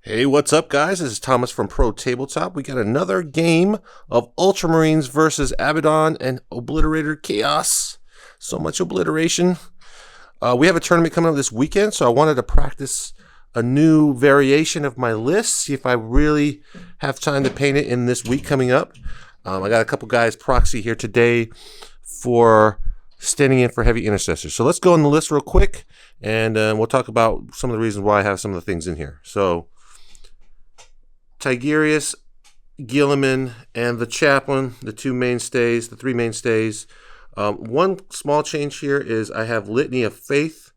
Hey, what's up, guys? This is Thomas from Pro Tabletop. We got another game of Ultramarines versus Abaddon and Obliterator Chaos. So much obliteration. We have a tournament coming up this weekend, so I wanted to practice a new variation of my list, see if I really have time to paint it in this week coming up. I got a couple guys proxy here today for standing in for Heavy Intercessors. So let's go on the list real quick, and we'll talk about some of the reasons why I have some of the things in here. So Tigurius, Guilliman, and the Chaplain, the three mainstays. One small change here is I have Litany of Faith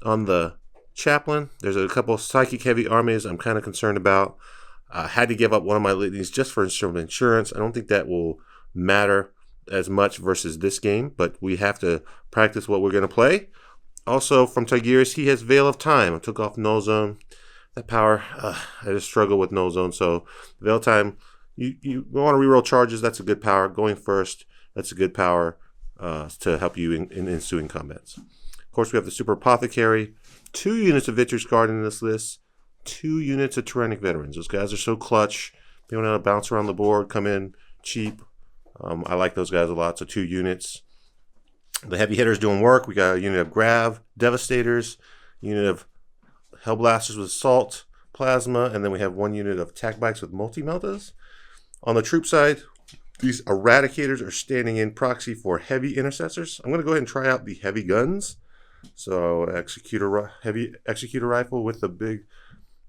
on the Chaplain. There's a couple of psychic heavy armies I'm kind of concerned about. I had to give up one of my litanies just for insurance. I don't think that will matter as much versus this game, but we have to practice what we're going to play. Also, from Tigurius, he has Veil of Time. I took off Null Zone. That power, I just struggle with Null Zone. So, Veil of Time, you want to reroll charges. That's a good power. Going first, that's a good power to help you in ensuing combats. Of course, we have the Super Apothecary. 2 units of Victrix Guard in this list. 2 units of Tyrannic Veterans. Those guys are so clutch. They don't know how to bounce around the board, come in cheap. I like those guys a lot, so 2 units. The heavy hitters doing work. We got a unit of Grav, Devastators, unit of Hellblasters with Assault, Plasma, and then we have 1 unit of Attack Bikes with Multi-Meltas. On the troop side, these Eradicators are standing in proxy for Heavy Intercessors. I'm going to go ahead and try out the Heavy Guns. So, Heavy Executor Rifle with the big,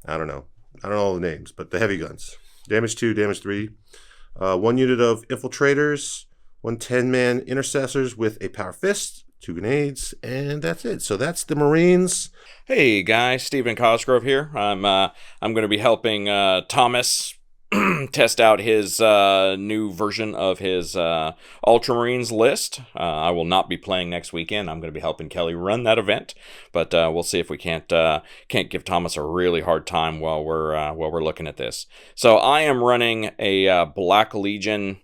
I don't know all the names, but the Heavy Guns. Damage 2, damage 3. 1 unit of Infiltrators, 1 10-man Intercessors with a Power Fist, 2 grenades, and that's it. So that's the Marines. Hey guys, Stephen Cosgrove here. I'm going to be helping Thomas test out his new version of his Ultramarines list. I will not be playing next weekend. I'm going to be helping Kelly run that event, but we'll see if we can't give Thomas a really hard time while we're looking at this. So I am running a Black Legion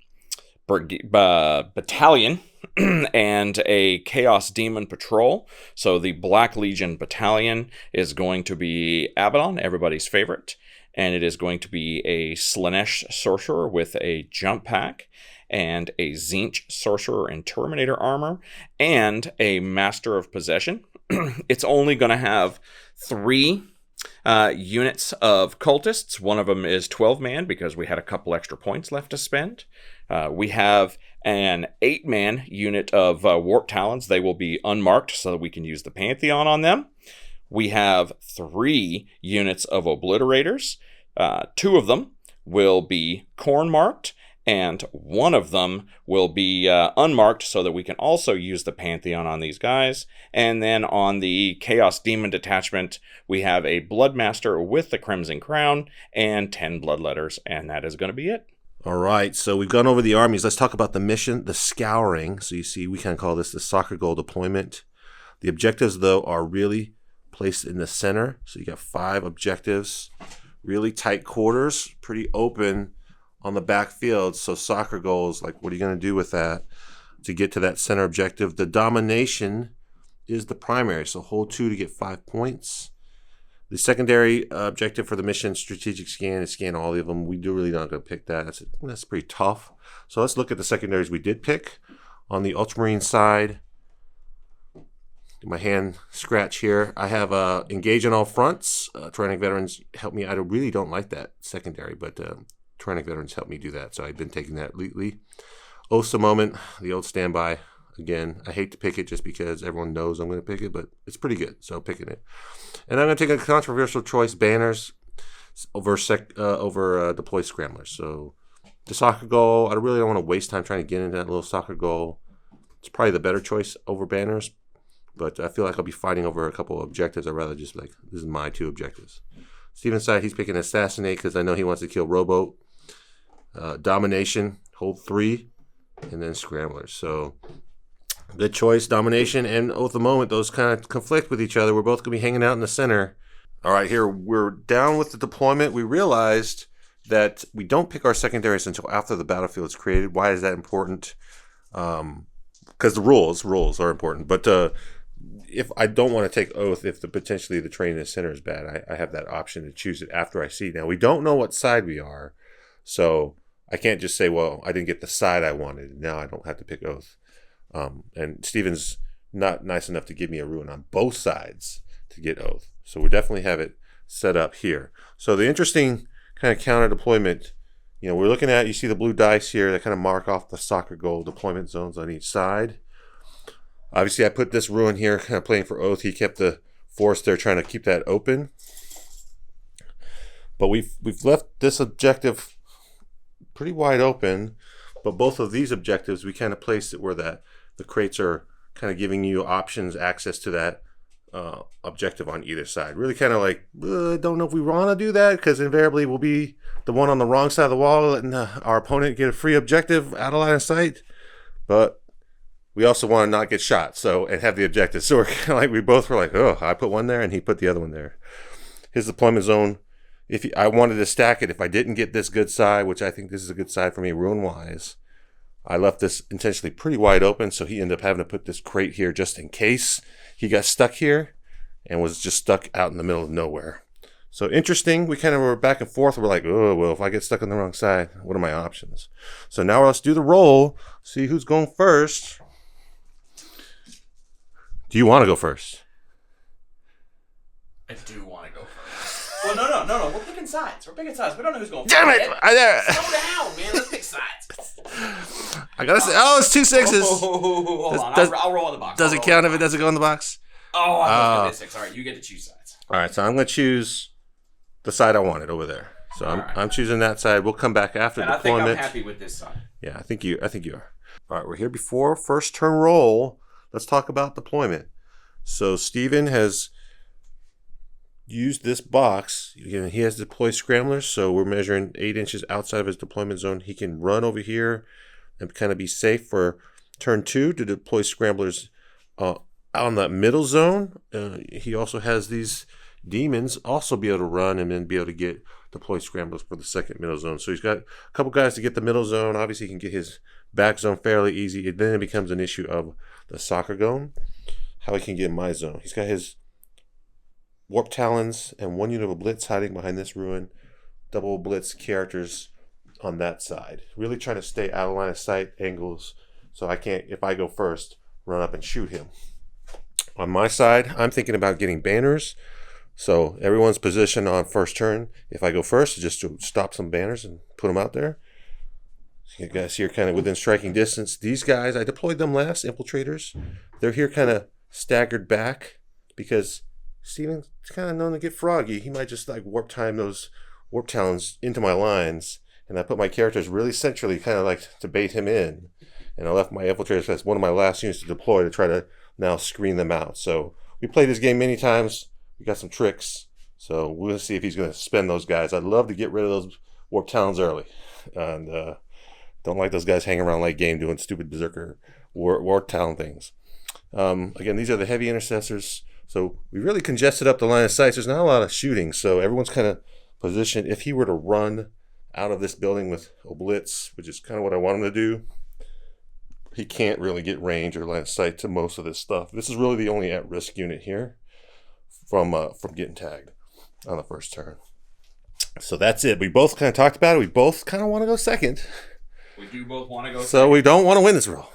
battalion and a Chaos Demon Patrol. So the Black Legion Battalion is going to be Abaddon, everybody's favorite, and it is going to be a Slaanesh Sorcerer with a Jump Pack, and a Tzeentch Sorcerer in Terminator Armor, and a Master of Possession. It's only going to have 3 units of cultists. One of them is 12-man because we had a couple extra points left to spend. We have an 8-man unit of Warp Talons. They will be unmarked so that we can use the Pantheon on them. We have 3 units of Obliterators. 2 of them will be Khorne marked, and 1 of them will be unmarked so that we can also use the Pantheon on these guys. And then on the Chaos Demon detachment, we have a Bloodmaster with the Crimson Crown and 10 Bloodletters, and that is going to be it. All right, so we've gone over the armies. Let's talk about the mission, the Scouring. So you see, we kind of call this the soccer goal deployment. The objectives, though, are really placed in the center. So you got 5 objectives, really tight quarters, pretty open on the backfield. So soccer goals, like what are you going to do with that to get to that center objective? The domination is the primary, so hold 2 to get 5 points. The secondary objective for the mission, strategic scan, is scan all of them. We do really not going to pick that. That's pretty tough. So let's look at the secondaries we did pick. On the Ultramarine side, my hand scratch here. I have engage on all fronts. Tyrannic Veterans help me. I really don't like that secondary, but Tyrannic Veterans help me do that. So I've been taking that lately. Oath's a Moment, the old standby. Again, I hate to pick it just because everyone knows I'm going to pick it, but it's pretty good, so I'm picking it. And I'm going to take a controversial choice, Banners, over Deploy Scramblers. So the soccer goal, I really don't want to waste time trying to get into that little soccer goal. It's probably the better choice over Banners, but I feel like I'll be fighting over a couple of objectives. I'd rather just like, this is my 2 objectives. Steven's side, he's picking Assassinate because I know he wants to kill Roboute. Domination, hold 3, and then Scramblers. So good choice, Domination and Oath of Moment. Those kind of conflict with each other. We're both going to be hanging out in the center. All right, here we're down with the deployment. We realized that we don't pick our secondaries until after the battlefield is created. Why is that important? Because the rules are important. But if I don't want to take Oath, if potentially the terrain in the center is bad, I have that option to choose it after I see. Now, we don't know what side we are, so I can't just say, well, I didn't get the side I wanted. Now I don't have to pick Oath. And Steven's not nice enough to give me a ruin on both sides to get Oath. So we definitely have it set up here. So the interesting kind of counter deployment, we're looking at, you see the blue dice here that kind of mark off the soccer goal deployment zones on each side. Obviously, I put this ruin here, kind of playing for Oath. He kept the force there, trying to keep that open. But we've left this objective pretty wide open. But both of these objectives, we kind of placed it where the crates are kind of giving you options, access to that objective on either side. Really kind of like, don't know if we want to do that, because invariably we'll be the one on the wrong side of the wall, letting our opponent get a free objective out of line of sight. But we also want to not get shot, and have the objective. So we're kind of like, we both were like, oh, I put one there and he put the other one there. His deployment zone, I wanted to stack it. If I didn't get this good side, which I think this is a good side for me ruin-wise, I left this intentionally pretty wide open, so he ended up having to put this crate here just in case he got stuck here and was just stuck out in the middle of nowhere. So interesting. We kind of were back and forth. We're like, oh, well, if I get stuck on the wrong side, what are my options? So now let's do the roll, see who's going first. Do you want to go first? I do want to go first. Well, no. We're picking sides. We don't know who's going first. Damn it! Slow down, man. Let's pick sides. I gotta say, it's 2 6s. Hold on. I'll roll in the box. Does it count if it doesn't go in the box? Oh, I'm going to 6. All right, you get to choose sides. All right, so I'm going to choose the side I wanted over there. So I'm choosing that side. We'll come back after deployment. I think I'm happy with this side. Yeah, I think you are. All right, we're here before first turn roll. Let's talk about deployment. So Steven has used this box. He has deploy scramblers, so we're measuring 8 inches outside of his deployment zone. He can run over here and kind of be safe for turn 2 to deploy scramblers on the middle zone. He also has these demons also be able to run and then be able to get deploy scramblers for the second middle zone. So he's got a couple guys to get the middle zone. Obviously, he can get his back zone fairly easy. Then it becomes an issue of the soccer zone, how he can get in my zone. He's got his Warp Talons and 1 unit of a Blitz hiding behind this ruin. Double Blitz characters on that side. Really trying to stay out of line of sight angles so I can't, if I go first, run up and shoot him. On my side, I'm thinking about getting banners. So everyone's positioned on first turn. If I go first, just to stop some banners and put them out there. So you guys here kind of within striking distance. These guys, I deployed them last, Infiltrators. They're here kind of staggered back because Steven's kind of known to get froggy. He might just like warp time those Warp Talons into my lines. And I put my characters really centrally kind of like to bait him in. And I left my Infiltrators as one of my last units to deploy to try to now screen them out. So we played this game many times. We got some tricks. So we'll see if he's going to spend those guys. I'd love to get rid of those Warp Talons early. And don't like those guys hanging around late game doing stupid Berserker Warp Talon things. Again, these are the Heavy Intercessors. So we really congested up the line of sight. There's not a lot of shooting. So everyone's kind of positioned. If he were to run out of this building with a Blitz, which is kind of what I want him to do, he can't really get range or line of sight to most of this stuff. This is really the only at-risk unit here from getting tagged on the first turn. So that's it. We both kind of talked about it. We both kind of want to go second. We do both want to go second. So we don't want to win this roll.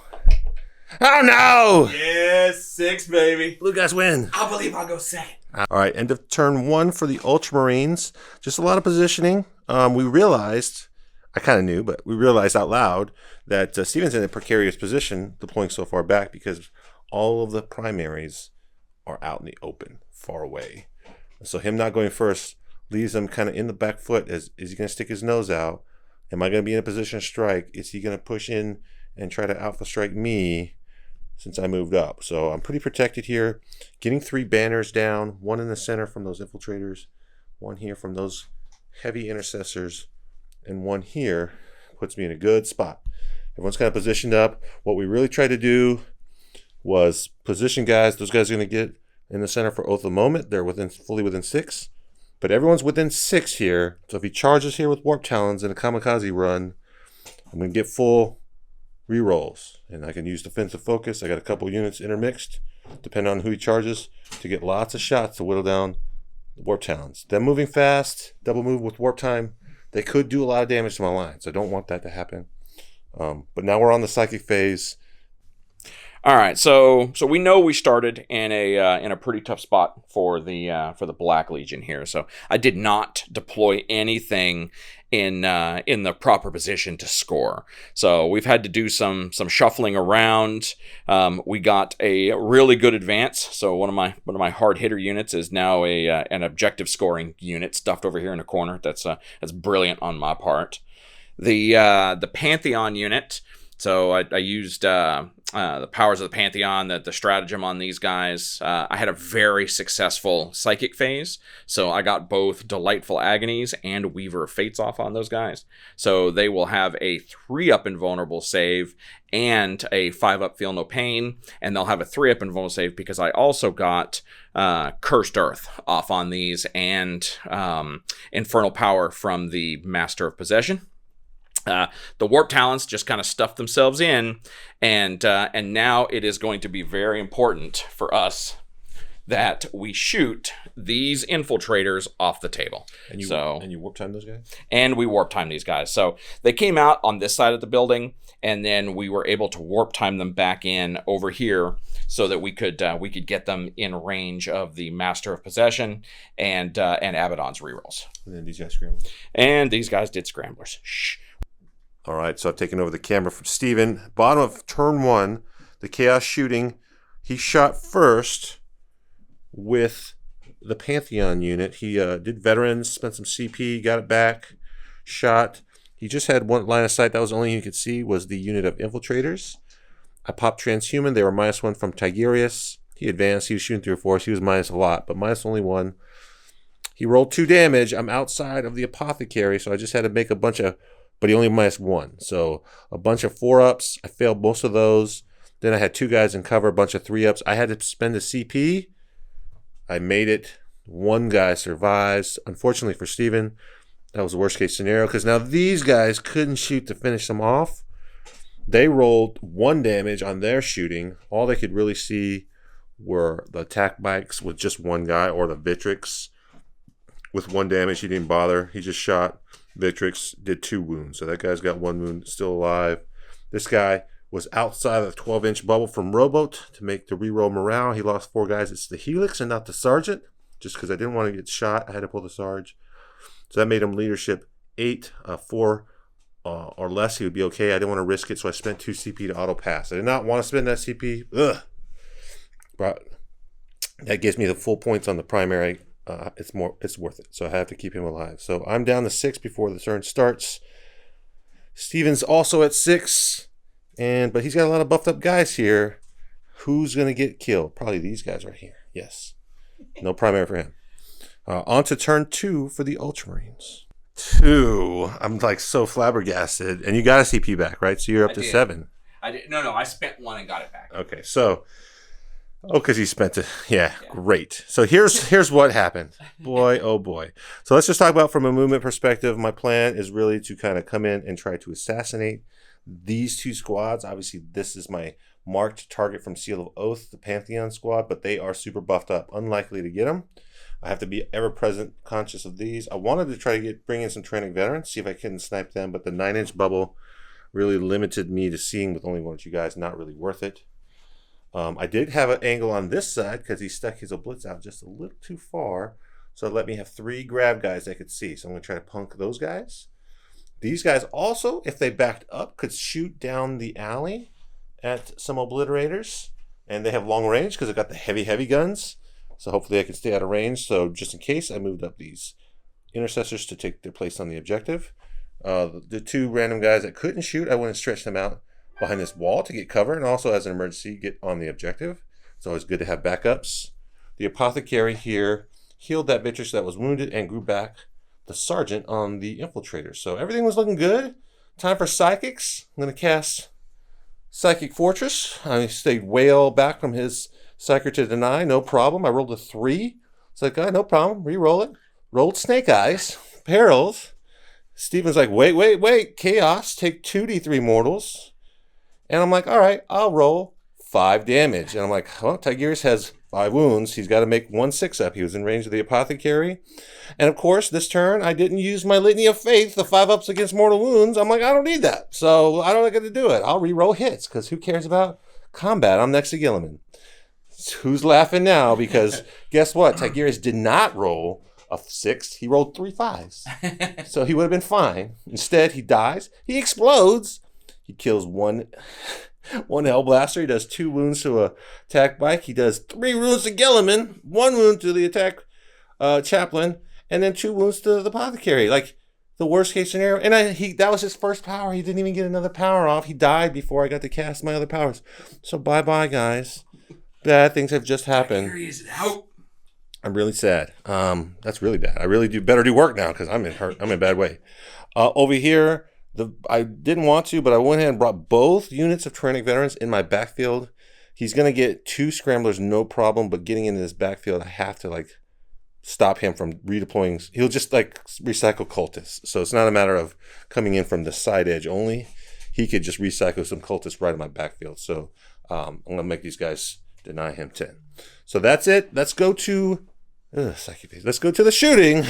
Oh, no! Yes, 6, baby. Blue guys win. I believe I'll go second. All right, end of turn 1 for the Ultramarines. Just a lot of positioning. We realized, I kind of knew, but we realized out loud that Steven's in a precarious position deploying so far back because all of the primaries are out in the open, far away. So him not going first leaves him kind of in the back foot. Is he going to stick his nose out? Am I going to be in a position to strike? Is he going to push in and try to alpha strike me since I moved up? So I'm pretty protected here. Getting 3 banners down, 1 in the center from those Infiltrators, 1 here from those Heavy Intercessors, and 1 here puts me in a good spot. Everyone's kind of positioned up. What we really tried to do was position guys. Those guys are going to get in the center for Oath of the Moment. They're fully within 6. But everyone's within 6 here. So if he charges here with Warp Talons in a kamikaze run, I'm going to get full rerolls. And I can use defensive focus. I got a couple units intermixed. depending on who he charges, to get lots of shots to whittle down the Warp Talons. Them moving fast, double move with warp time, they could do a lot of damage to my lines. I don't want that to happen. But now we're on the psychic phase. All right, so we know we started in a pretty tough spot for the Black Legion here. So I did not deploy anything in the proper position to score. So we've had to do some shuffling around. We got a really good advance. So one of my hard hitter units is now an objective scoring unit stuffed over here in a corner. That's brilliant on my part. The Pantheon unit. So I used the powers of the Pantheon, the stratagem on these guys. I had a very successful psychic phase, so I got both Delightful Agonies and Weaver of Fates off on those guys. So they will have a 3-up invulnerable save and a 5-up Feel No Pain, and they'll have a 3-up invulnerable save because I also got Cursed Earth off on these and Infernal Power from the Master of Possession. The Warp Talons just kind of stuffed themselves in, and now it is going to be very important for us that we shoot these Infiltrators off the table. And you warp time those guys? And we warp time these guys. So they came out on this side of the building, and then we were able to warp time them back in over here so that we could get them in range of the Master of Possession and Abaddon's rerolls. And then these guys scrambled. And these guys did scramblers. Shh. All right, so I've taken over the camera from Steven. Bottom of turn 1, the Chaos shooting. He shot first with the Pantheon unit. He did veterans, spent some CP, got it back, shot. He just had one line of sight. That was the only thing you could see was the unit of Infiltrators. I popped Transhuman. They were -1 from Tigurius. He advanced. He was shooting 3 or 4. So he was minus a lot, but minus only 1. He rolled 2 damage. I'm outside of the Apothecary, so I just had to make a bunch of... But he only -1. So a bunch of 4-ups. I failed most of those. Then I had 2 guys in cover, a bunch of 3-ups. I had to spend a CP. I made it. 1 guy survives. Unfortunately for Steven, that was the worst case scenario because now these guys couldn't shoot to finish them off. They rolled 1 damage on their shooting. All they could really see were the attack bikes with just 1 guy or the Victrix with 1 damage. He didn't bother. He just shot. Victrix did 2 wounds. So that guy's got 1 wound, still alive. This guy was outside of the 12-inch bubble from Roboute to make the reroll morale. He lost 4 guys. It's the Helix and not the Sergeant. Just because I didn't want to get shot, I had to pull the Sarge. So that made him leadership 8, 4 or less. He would be okay. I didn't want to risk it, so I spent 2 CP to auto pass. I did not want to spend that CP. Ugh. But that gives me the full points on the primary. It's worth it. So I have to keep him alive. So I'm down to 6 before the turn starts. Steven's also at 6, but he's got a lot of buffed up guys here. Who's gonna get killed? Probably these guys right here. Yes. No primary for him. On to turn 2 for the Ultramarines. 2. I'm like so flabbergasted, and you got a CP back, right? So you're up to 7. I did. No, I spent 1 and got it back. Okay, so. Oh, because he spent it. Yeah, great. So here's what happened. Boy, oh boy. So let's just talk about from a movement perspective. My plan is really to kind of come in and try to assassinate these 2 squads. Obviously, this is my marked target from Seal of Oath, the Pantheon squad, but they are super buffed up. Unlikely to get them. I have to be ever-present conscious of these. I wanted to try to bring in some Tyrannic veterans, see if I can snipe them, but the 9-inch bubble really limited me to seeing with only 1 or 2 guys. Not really worth it. I did have an angle on this side because he stuck his oblitz out just a little too far. So it let me have 3 grab guys I could see. So I'm going to try to punk those guys. These guys also, if they backed up, could shoot down the alley at some obliterators. And they have long range because I've got the heavy guns. So hopefully I can stay out of range. So just in case, I moved up these intercessors to take their place on the objective. The 2 random guys that couldn't shoot, I went and stretched them out behind this wall to get cover, and also as an emergency, get on the objective. It's always good to have backups. The Apothecary here healed that Victrix that was wounded and grew back the Sergeant on the Infiltrators. So everything was looking good. Time for Psychics. I'm going to cast Psychic Fortress. I stayed Whale back from his Psychic to deny. No problem. I rolled a 3. It's like, no problem. Re-roll it. Rolled Snake Eyes. Perils. Steven's like, wait. Chaos. Take 2d3 mortals. And I'm like, all right, I'll roll 5 damage. And I'm like, well, Tigurius has 5 wounds. He's got to make 1 6-up. He was in range of the Apothecary. And of course, this turn, I didn't use my Litany of Faith, the 5-ups against mortal wounds. I'm like, I don't need that. So I don't get to do it. I'll re-roll hits because who cares about combat? I'm next to Guilliman. Who's laughing now? Because guess what? Tigurius did not roll a 6. He rolled 3 5s. So he would have been fine. Instead, he dies. He explodes. He kills one Hellblaster. He does 2 wounds to a attack bike. He does 3 wounds to Guilliman, 1 wound to the attack Chaplain, and then 2 wounds to the Apothecary. Like the worst case scenario. And that was his first power. He didn't even get another power off. He died before I got to cast my other powers. So bye-bye, guys. Bad things have just happened. I'm really sad. That's really bad. I really better do work now because I'm in a bad way. Over here, I didn't want to, but I went ahead and brought both units of Tyrannic veterans in my backfield. He's gonna get 2 scramblers, no problem. But getting into this backfield, I have to stop him from redeploying. He'll just recycle cultists. So it's not a matter of coming in from the side edge only. He could just recycle some cultists right in my backfield. So I'm gonna make these guys deny him 10. So that's it. Let's go to psychic phase. Let's go to the shooting.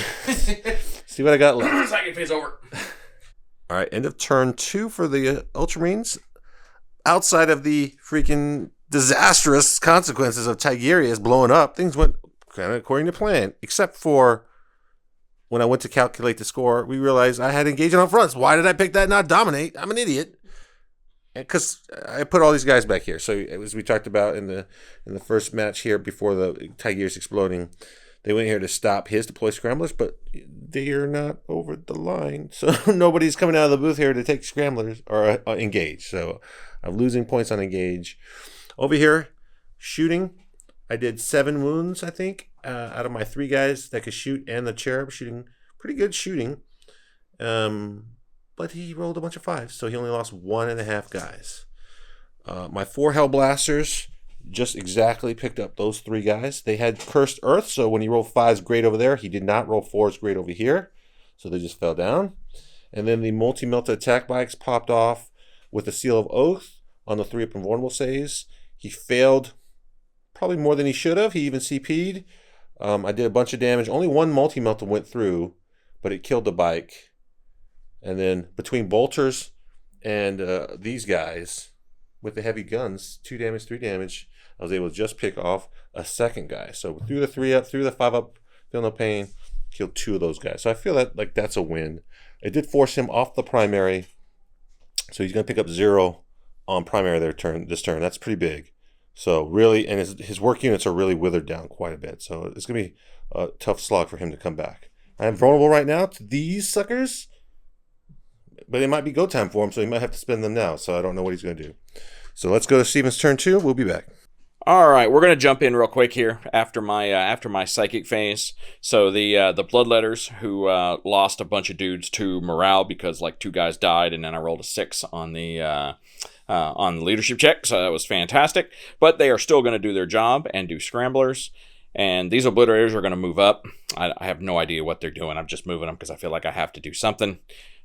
See what I got left. Psychic phase over. All right, end of turn 2 for the Ultramarines. Outside of the freaking disastrous consequences of Tigurius blowing up, things went kind of according to plan, except for when I went to calculate the score, we realized I had engagement on fronts. Why did I pick that, not dominate? I'm an idiot. Because I put all these guys back here. So as we talked about in the first match here before the Tigurius exploding, they went here to stop his deploy scramblers, but they are not over the line. So nobody's coming out of the booth here to take scramblers or engage. So I'm losing points on engage. Over here, shooting. I did 7 wounds, I think, out of my 3 guys that could shoot, and the cherub shooting pretty good shooting. But he rolled a bunch of 5s, so he only lost 1.5 guys. My 4 Hellblasters just exactly picked up those 3 guys. They had Cursed Earth, so when he rolled 5s, great over there. He did not roll 4s, great over here. So they just fell down. And then the multi-melta attack bikes popped off with the Seal of Oath on the 3 up invulnerable saves. He failed probably more than he should have. He even CP'd. I did a bunch of damage. Only 1 multi-melta went through, but it killed the bike. And then between bolters and these guys with the heavy guns, 2 damage, 3 damage, I was able to just pick off a second guy. So through the 3 up, through the 5 up, feel no pain, killed 2 of those guys. So I feel that that's a win. It did force him off the primary. So he's going to pick up 0 on primary this turn. That's pretty big. So really, and his work units are really withered down quite a bit. So it's going to be a tough slog for him to come back. I am vulnerable right now to these suckers. But it might be go time for him, so he might have to spend them now. So I don't know what he's going to do. So let's go to Steven's turn 2. We'll be back. All right, we're going to jump in real quick here after my psychic phase. So the Bloodletters, who lost a bunch of dudes to morale because 2 guys died, and then I rolled a 6 on the leadership check, so that was fantastic. But they are still going to do their job and do scramblers. And these Obliterators are going to move up. I have no idea what they're doing. I'm just moving them because I feel like I have to do something.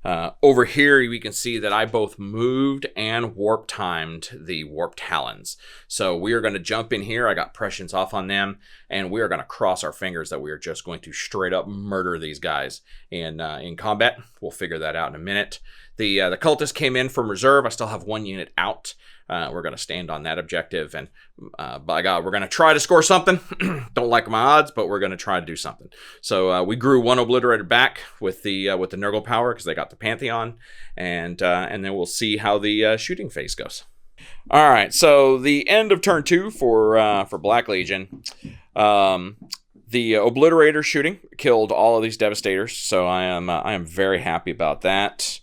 Over here, we can see that I both moved and warp timed the Warp Talons. So we are going to jump in here. I got prescience off on them, and we are going to cross our fingers that we are just going to straight up murder these guys in combat. We'll figure that out in a minute. The cultists came in from reserve. I still have 1 unit out. We're going to stand on that objective, and by God, we're going to try to score something. Don't like my odds, but we're going to try to do something. So we grew 1 Obliterator back with the Nurgle power because they got the Pantheon, and then we'll see how the shooting phase goes. All right, so the end of turn 2 for Black Legion. The Obliterator shooting killed all of these Devastators, so I am very happy about that.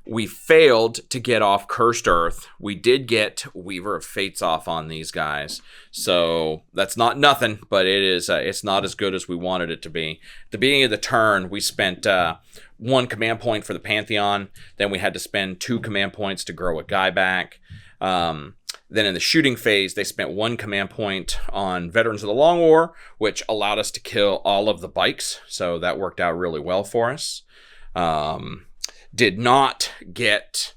We failed to get off Cursed Earth. We did get Weaver of Fates off on these guys. So that's not nothing, but it's not as good as we wanted it to be. At the beginning of the turn, we spent 1 command point for the Pantheon. Then we had to spend 2 command points to grow a guy back. Then in the shooting phase, they spent 1 command point on Veterans of the Long War, which allowed us to kill all of the bikes. So that worked out really well for us. Did not get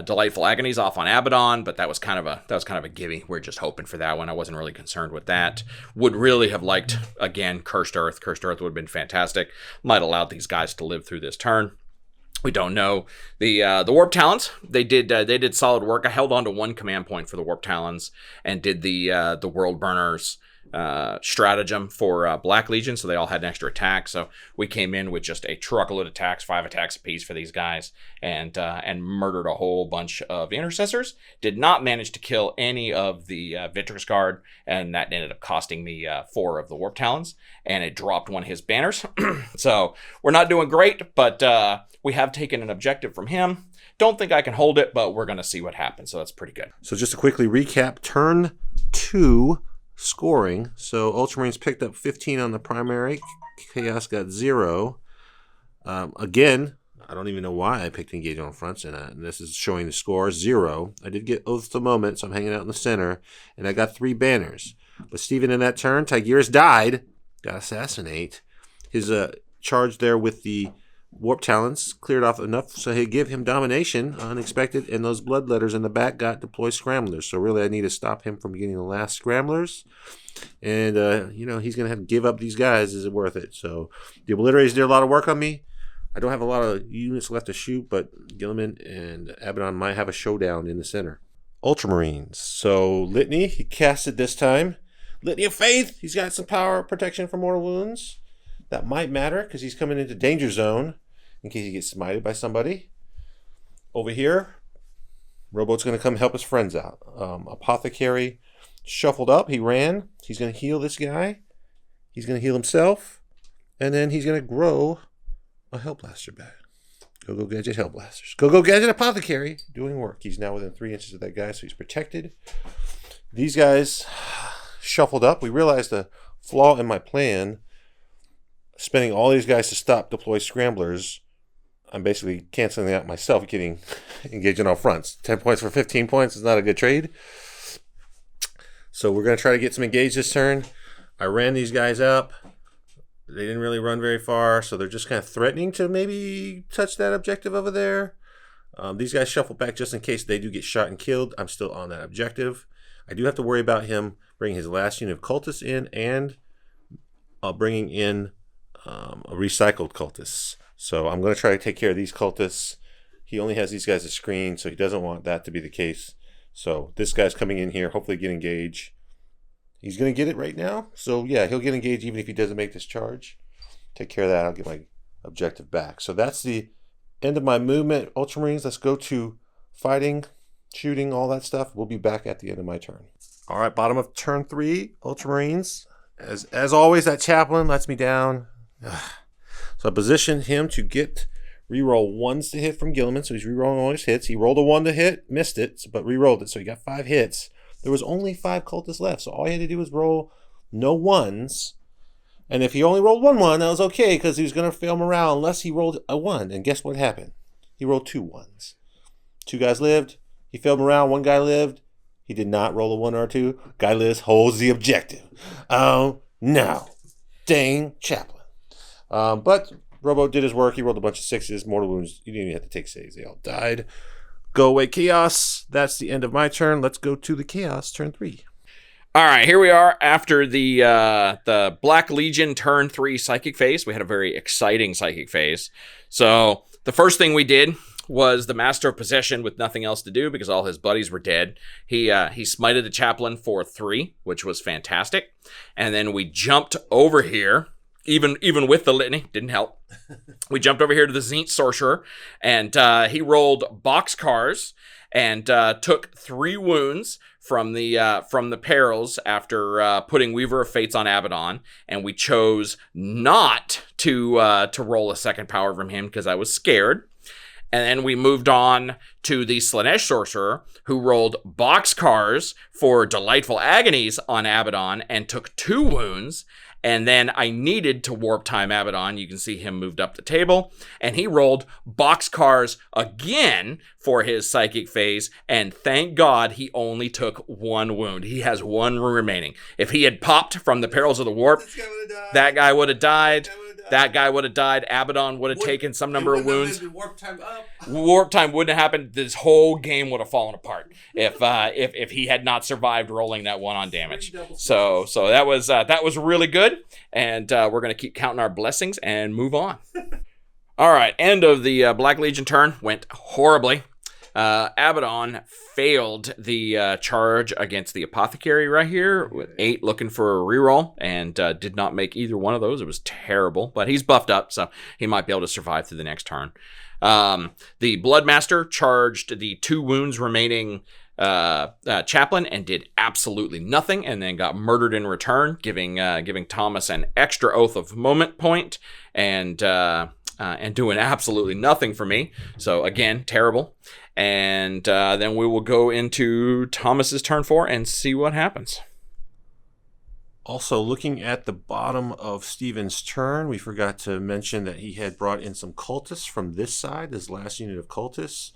Delightful Agonies off on Abaddon, but that was kind of a gimme. We're just hoping for that one. I wasn't really concerned with that. Would really have liked, again, Cursed Earth. Cursed Earth would have been fantastic. Might have allowed these guys to live through this turn. We don't know. The Warp Talons, they did solid work. I held on to 1 command point for the Warp Talons and did the World Burners stratagem for Black Legion, so they all had an extra attack. So we came in with just a truckload of attacks, 5 attacks apiece for these guys, and murdered a whole bunch of Intercessors. Did not manage to kill any of the Victrix Guard, and that ended up costing me 4 of the Warp Talons, and it dropped one of his banners. So we're not doing great, but we have taken an objective from him. Don't think I can hold it, but we're going to see what happens, so that's pretty good. So just to quickly recap, turn 2 scoring. So Ultramarines picked up 15 on the primary. Chaos got 0. Again, I don't even know why I picked Engage on Fronts, and this is showing the score 0. I did get Oath to Moment, so I'm hanging out in the center, and I got 3 banners. But Steven, in that turn, Tigurius died, got Assassinate. His charge there with the Warp Talons cleared off enough so he'd give him Domination, unexpected, and those Bloodletters in the back got Deploy Scramblers. So really I need to stop him from getting the last Scramblers. And, he's going to have to give up these guys. Is it worth it? So the Obliterators did a lot of work on me. I don't have a lot of units left to shoot, but Guilliman and Abaddon might have a showdown in the center. Ultramarines. So Litany, he cast it this time. Litany of Faith. He's got some power protection from mortal wounds. That might matter because he's coming into danger zone in case he gets smited by somebody. Over here, Roboute's going to come help his friends out. Apothecary shuffled up. He ran. He's going to heal this guy. He's going to heal himself. And then he's going to grow a Hellblaster back. Go Gadget Hellblasters. Go Gadget Apothecary doing work. He's now within 3 inches of that guy, so he's protected. These guys shuffled up. We realized a flaw in my plan. Spending all these guys to stop Deploy Scramblers, I'm basically canceling out myself, getting engaging on fronts. 10 points for 15 points is not a good trade. So we're going to try to get some engage this turn. I ran these guys up. They didn't really run very far, so they're just kind of threatening to maybe touch that objective over there. These guys shuffle back just in case they do get shot and killed. I'm still on that objective. I do have to worry about him bringing his last unit of cultists in and bringing in a recycled cultist. So I'm going to try to take care of these cultists. He only has these guys to screen, so he doesn't want that to be the case. So this guy's coming in here, hopefully get engaged. He's going to get it right now. So yeah, he'll get engaged even if he doesn't make this charge. Take care of that. I'll get my objective back. So that's the end of my movement. Ultramarines, let's go to fighting, shooting, all that stuff. We'll be back at the end of my turn. All right, bottom of turn 3, Ultramarines. As always, that Chaplain lets me down. So I positioned him to get reroll 1s to hit from Guilliman, so he's rerolling all his hits. He rolled a 1 to hit, missed it, but rerolled it, so he got 5 hits. There was only 5 cultists left, so all he had to do was roll no 1s. And if he only rolled 1-1, that was okay, because he was going to fail morale unless he rolled a 1. And guess what happened? He rolled 2 1s. 2 guys lived. He failed morale. 1 guy lived. He did not roll a 1 or 2. Guy lives, holds the objective. Oh, no. Dang Chaplain. But Roboute did his work. He rolled a bunch of 6s. Mortal wounds. You didn't even have to take saves. They all died. Go away, Chaos. That's the end of my turn. Let's go to the Chaos, turn 3. All right, here we are after the Black Legion turn 3 psychic phase. We had a very exciting psychic phase. So the first thing we did was the Master of Possession with nothing else to do because all his buddies were dead. He smited the Chaplain for 3, which was fantastic. And then we jumped over here. Even with the Litany, didn't help. We jumped over here to the Zenith Sorcerer, and he rolled boxcars and took 3 wounds from the perils after putting Weaver of Fates on Abaddon, and we chose not to roll a second power from him because I was scared. And then we moved on to the Slaanesh Sorcerer, who rolled boxcars for Delightful Agonies on Abaddon and took 2 wounds. And then I needed to warp time Abaddon. You can see him moved up the table. And he rolled boxcars again for his psychic phase. And thank God he only took 1 wound. He has 1 remaining. If he had popped from the perils of the warp, that guy would have died. That guy would have died. Abaddon would have taken some number of wounds. Warp time up. Warp time wouldn't have happened. This whole game would have fallen apart if he had not survived rolling that one on damage. So that was really good, and we're gonna keep counting our blessings and move on. All right, end of the Black Legion turn went horribly. Abaddon failed the charge against the Apothecary right here with 8 looking for a reroll and did not make either one of those. It was terrible, but he's buffed up, so he might be able to survive through the next turn. The Bloodmaster charged the 2 wounds remaining Chaplain and did absolutely nothing, and then got murdered in return, giving Thomas an extra Oath of Moment point and doing absolutely nothing for me. So again, terrible. And then we will go into Thomas's turn 4 and see what happens. Also, looking at the bottom of Steven's turn, we forgot to mention that he had brought in some cultists from this side, his last unit of cultists.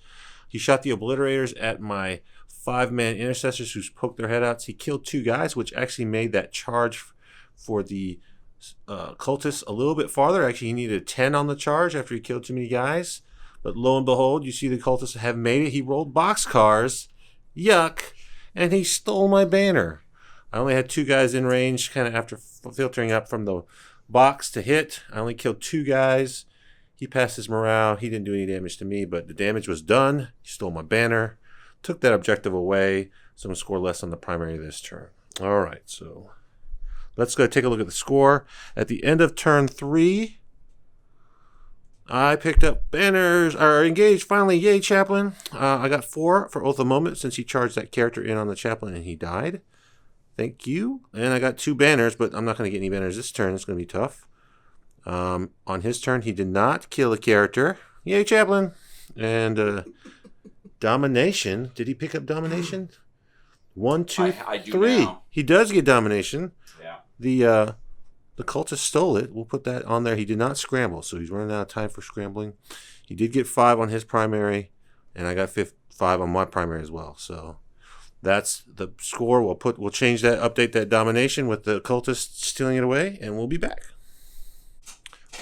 He shot the Obliterators at my 5-man Intercessors who's poked their head out. He killed 2 guys, which actually made that charge for the cultists a little bit farther. Actually, he needed 10 on the charge after he killed too many guys. But lo and behold, you see the cultists have made it. He rolled boxcars. Yuck. And he stole my banner. I only had 2 guys in range, kind of after filtering up from the box to hit. I only killed 2 guys. He passed his morale. He didn't do any damage to me, but the damage was done. He stole my banner. Took that objective away. So I'm going to score less on the primary this turn. All right, so let's go take a look at the score. At the end of turn 3, I picked up banners, or engaged finally. Yay, Chaplain. I got 4 for Oath of Moment since he charged that character in on the Chaplain and he died. Thank you. And I got 2 banners, but I'm not going to get any banners this turn. It's going to be tough. On his turn, he did not kill a character. Yay, Chaplain. And Domination. Did he pick up Domination? 1, 2, I do 3. now. He does get Domination. Yeah. The cultist stole it. We'll put that on there. He did not scramble, so he's running out of time for scrambling. He did get 5 on his primary, and I got 5 on my primary as well. So that's the score. We'll change that, update that Domination with the cultist stealing it away, and we'll be back.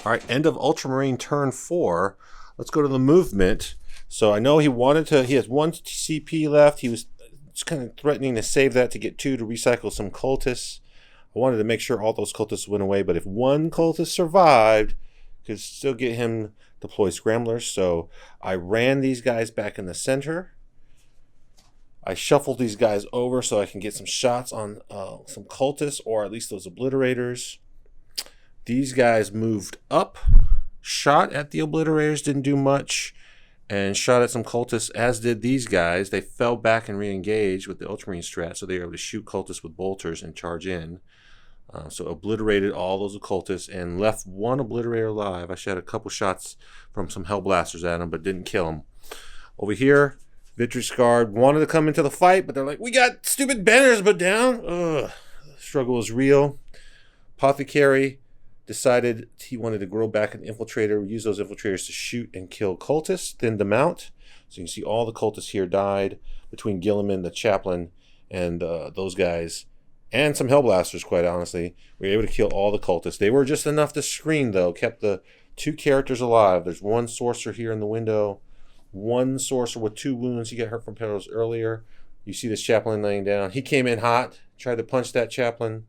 All right, end of Ultramarine turn 4. Let's go to the movement. So I know he has 1 CP left. He was just kind of threatening to save that to get 2 to recycle some cultists. I wanted to make sure all those cultists went away, but if 1 cultist survived, could still get him deploy scramblers. So I ran these guys back in the center. I shuffled these guys over so I can get some shots on some cultists, or at least those obliterators. These guys moved up, shot at the obliterators, didn't do much, and shot at some cultists, as did these guys. They fell back and re-engaged with the Ultramarine strat, so they were able to shoot cultists with bolters and charge in. So obliterated all those occultists and left 1 obliterator alive. I shot a couple shots from some Hellblasters at him, but didn't kill him. Over here, Victrix Guard wanted to come into the fight, but they're like, we got stupid banners but down. Ugh. The struggle is real. Apothecary decided he wanted to grow back an Infiltrator, use those Infiltrators to shoot and kill cultists, thinned them out. So you can see all the cultists here died between Guilliman, the Chaplain, and those guys. And some Hellblasters, quite honestly. We were able to kill all the cultists. They were just enough to screen, though. Kept the 2 characters alive. There's 1 sorcerer here in the window. 1 sorcerer with 2 wounds. He got hurt from perils earlier. You see this Chaplain laying down. He came in hot. Tried to punch that Chaplain.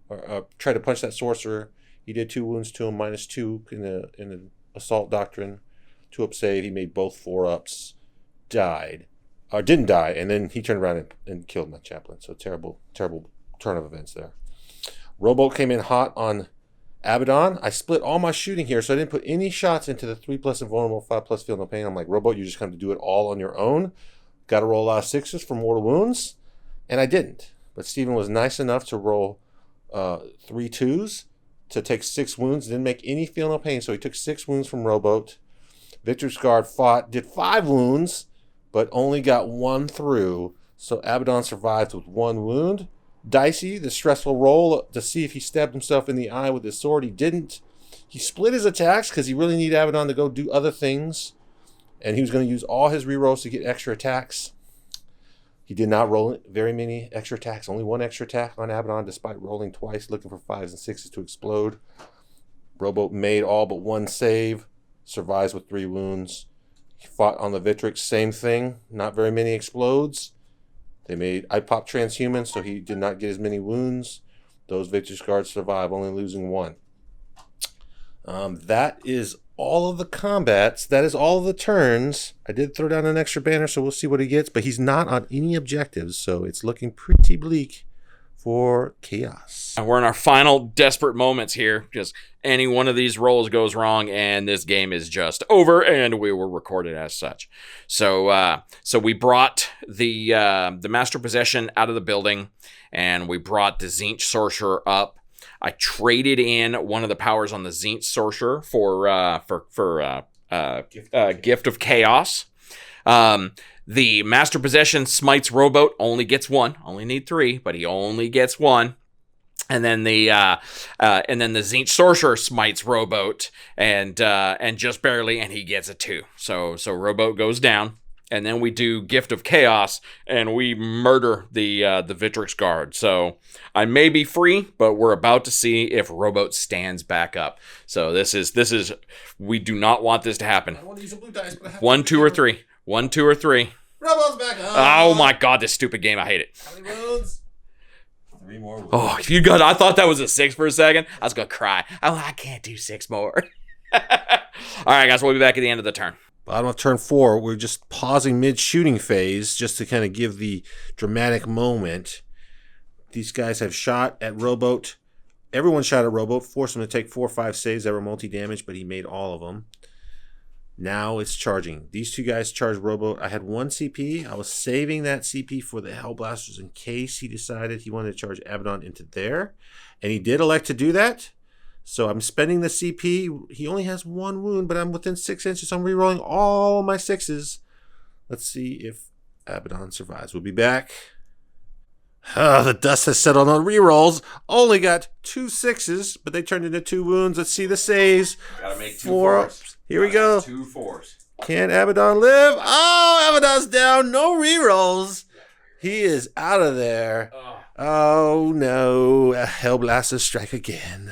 Or tried to punch that sorcerer. He did 2 wounds to him. -2 in the Assault Doctrine. 2-up save. He made both 4-ups. Died. Or didn't die. And then he turned around and killed my Chaplain. So terrible, terrible turn of events there. Roboute came in hot on Abaddon. I split all my shooting here, so I didn't put any shots into the 3+ invulnerable, 5+ feel no pain. I'm like, Roboute, you're just going to do it all on your own. Got to roll a lot of 6s for mortal wounds, and I didn't. But Steven was nice enough to roll 3 2s to take 6 wounds. Didn't make any feel no pain, so he took 6 wounds from Roboute. Victrix Guard fought, did 5 wounds, but only got 1 through. So Abaddon survived with 1 wound. Dicey, the stressful roll to see if he stabbed himself in the eye with his sword. He didn't. He split his attacks because he really needed Abaddon to go do other things. And he was going to use all his rerolls to get extra attacks. He did not roll very many extra attacks. Only 1 extra attack on Abaddon, despite rolling twice, looking for 5s and 6s to explode. Roboute made all but one save, survives with 3 wounds. He fought on the Victrix, same thing, not very many explodes. I popped transhuman, so he did not get as many wounds. Those Victrix guards survive, only losing 1. That is all of the combats. That is all of the turns. I did throw down an extra banner, so we'll see what he gets, but he's not on any objectives, so it's looking pretty bleak for Chaos. And we're in our final desperate moments here, because any one of these rolls goes wrong and this game is just over, and we will record it as such. So we brought the Master Possession out of the building, and we brought the Tzeentch Sorcerer up. I traded in one of the powers on the Tzeentch Sorcerer for Gift of Chaos. The Master Possession smites Roboute, only gets 1. Only need 3, but he only gets 1. And then the Tzeentch Sorcerer smites Roboute, and just barely, and he gets a 2. So Roboute goes down. And then we do Gift of Chaos, and we murder the Victrix guard. So I may be free, but we're about to see if Roboute stands back up. So this is we do not want this to happen. I want to use a blue dice, but I have 1, 2, or 3. 1, 2, or 3. Roboute's back up. Oh my God, this stupid game! I hate it. How many wounds? 3 more wounds. Oh, if you got, I thought that was a 6 for a second. I was gonna cry. Oh, I can't do 6 more. All right, guys, we'll be back at the end of the turn. Bottom of turn 4, we're just pausing mid-shooting phase just to kind of give the dramatic moment. These guys have shot at Roboute. Everyone shot at Roboute, forced him to take 4 or 5 saves that were multi-damage, but he made all of them. Now it's charging. These 2 guys charged Roboute. I had 1 CP. I was saving that CP for the Hellblasters in case he decided he wanted to charge Abaddon into there. And he did elect to do that. So I'm spending the CP. He only has 1 wound, but I'm within 6 inches. So I'm rerolling all my 6s. Let's see if Abaddon survives. We'll be back. The dust has settled on rerolls. Only got 2 6s, but they turned into 2 wounds. Let's see the saves. Gotta make 2 4. 4s. Here we go. 2 4s. Can Abaddon live? Oh, Abaddon's down. No rerolls. He is out of there. Oh no. Hellblasters strike again.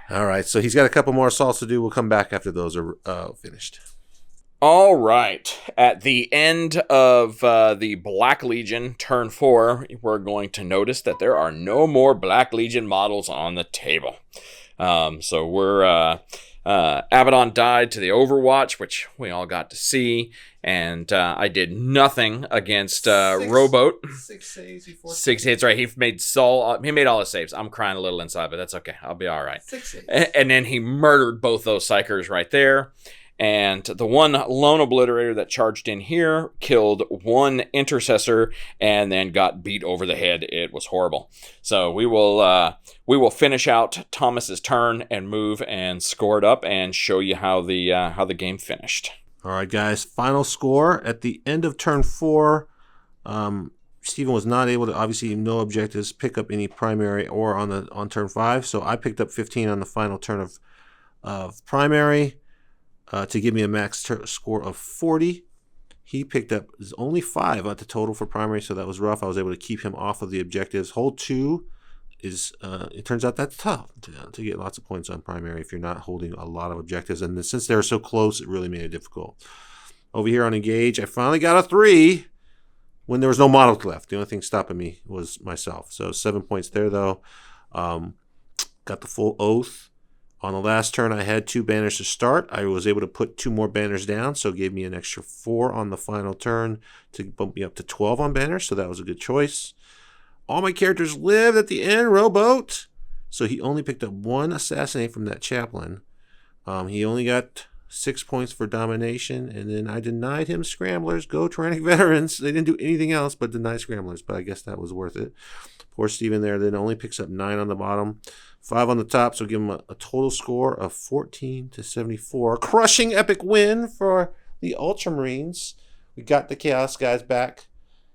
All right, so he's got a couple more assaults to do. We'll come back after those are finished. All right. At the end of the Black Legion, turn 4, we're going to notice that there are no more Black Legion models on the table. So we're... Abaddon died to the Overwatch, which we all got to see, and I did nothing against Roboute. 6 saves. 6 hits, right? He made all his saves. I'm crying a little inside, but that's okay. I'll be all right. 6 saves. And then he murdered both those psychers right there. And the one lone obliterator that charged in here killed 1 intercessor and then got beat over the head. It was horrible. So we will finish out Thomas's turn and move and score it up and show you how the game finished. All right, guys. Final score at the end of turn 4. Stephen was not able to, obviously, no objectives, pick up any primary or on turn 5. So I picked up 15 on the final turn of primary. To give me a max score of 40. He picked up only 5 at the total for primary, so that was rough. I was able to keep him off of the objectives. Hold 2 is, it turns out that's tough to get lots of points on primary if you're not holding a lot of objectives. And since they're so close, it really made it difficult. Over here on Engage, I finally got a 3 when there was no models left. The only thing stopping me was myself. So 7 points there, though. Got the full Oath. On the last turn, I had 2 banners to start. I was able to put 2 more banners down, so it gave me an extra 4 on the final turn to bump me up to 12 on banners, so that was a good choice. All my characters lived at the end, Roboute. So he only picked up 1 assassinate from that Chaplain. He only got 6 points for domination, and then I denied him Scramblers. Go Tyrannic Veterans. They didn't do anything else but deny Scramblers, but I guess that was worth it. Poor Steven there then only picks up 9 on the bottom. 5 on the top, so give him a total score of 14 to 74. Crushing epic win for the Ultramarines. We got the Chaos guys back.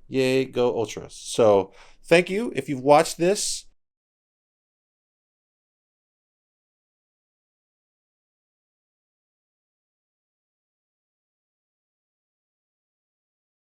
Yay, go Ultras. So thank you. If you've watched this,